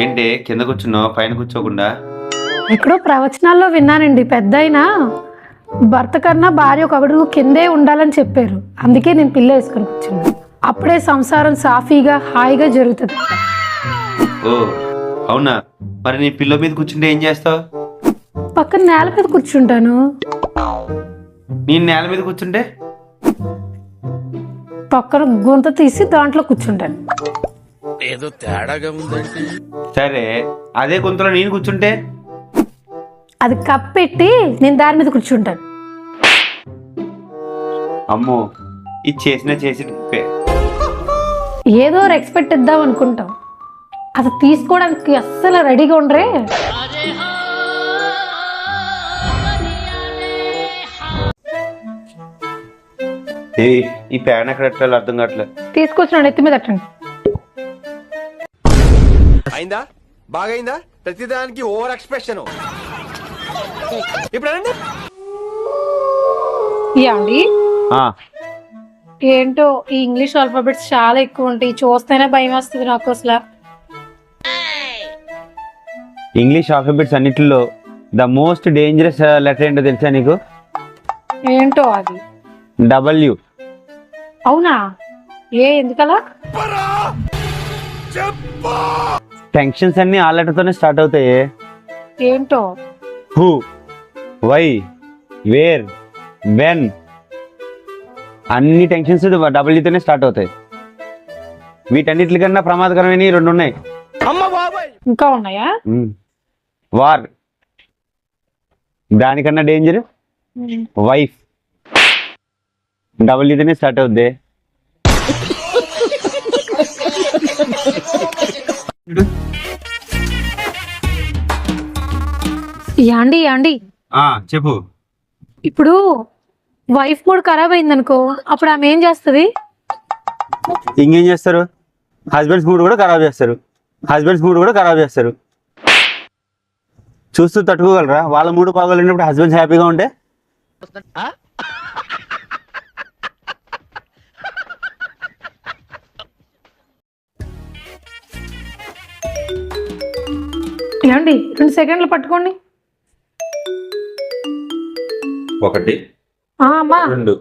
ఏంటి కింద కూర్చున్నావు పైన కూర్చోకుండా? ఎక్కడో ప్రవచనాల్లో విన్నానండి, పెద్దయినా భర్త కన్నా భార్య ఒక అడుగు కిందే ఉండాలని చెప్పారు. అందుకే నేను పిల్ల వేసుకొని కూర్చున్నాను. అప్పుడే సంసారం సాఫీగా హాయిగా జరుగుతుంది. ఓ అవునా, మరి నీ పిల్ల మీద కూర్చుంటే ఏం చేస్తావు? పక్కన నేల మీద కూర్చుంటాను. నేను నేల మీద కూర్చుంటే? పక్కన గుంత తీసి దాంట్లో కూర్చుంటాను. ఏదో తేడాగా ఉందండి. సరే, అదే గుంతలో నేను కూర్చుంటే? అది కప్పెట్టి నేను దాని మీద కూర్చుంటాను. అమ్మో, ఇది చేసి ఏదో రెస్పెక్ట్ ఇద్దాం అనుకుంటాం, అది తీసుకోవడానికి అస్సలు రెడీగా ఉండరే. ఈ ప్యాన్ ఎక్కడ పెట్టాలో అర్థం కావట్లేదు. తీసుకొచ్చిన ఎత్తి మీద అట్టండి. అయిందా? బాగైందా? ప్రతిదానికి ఓవర్ ఎక్స్ప్రెషన్. ఇప్పుడు అండి ఏంటో ఈ ఇంగ్లీష్ ఆల్ఫాబెట్స్ చాలా ఎక్కువ ఉంటాయి, చూస్తేనే భయం వస్తుంది నాకు అసలు. ఇంగ్లీష్ ఆల్ఫాబెట్స్ అన్నిటిలో ద మోస్ట్ డేంజరస్ లెటర్ ఏంటో తెలుసా నీకు? ఏంటో అది? డబ్ల్యూ. అవునా? ఎందుకలా? టెన్షన్స్ అన్ని ఆ లెటర్ తోనే స్టార్ట్ అవుతాయి. ఏంటో? హూ, వై, వేర్, వెన్, అన్ని టెన్షన్స్ డబ్ల్యూతోనే స్టార్ట్ అవుతాయి. వీటన్నిటికన్నా ప్రమాదకరమైన రెండు ఉన్నాయి. ఇంకా ఉన్నాయా? వార్, దానికన్నా డేంజర్ వైఫ్, డబ్ల్యూతోనే స్టార్ట్ అవుద్ది. యాండి చెప్పు. ఇప్పుడు వైఫ్ మూడు ఖరాబ్ అయింది అనుకో, అప్పుడు ఆమె ఏం చేస్తుంది? ఇంకేం చేస్తారు? హస్బెండ్స్ మూడు కూడా ఖరాబ్ చేస్తారు. చూస్తూ తట్టుకోగలరా? వాళ్ళ మూడు బాగోలేనప్పుడు హస్బెండ్స్ హ్యాపీగా ఉంటే? ఏమండి 2 సెకండ్లు పట్టుకోండి. 1 అమ్మా 2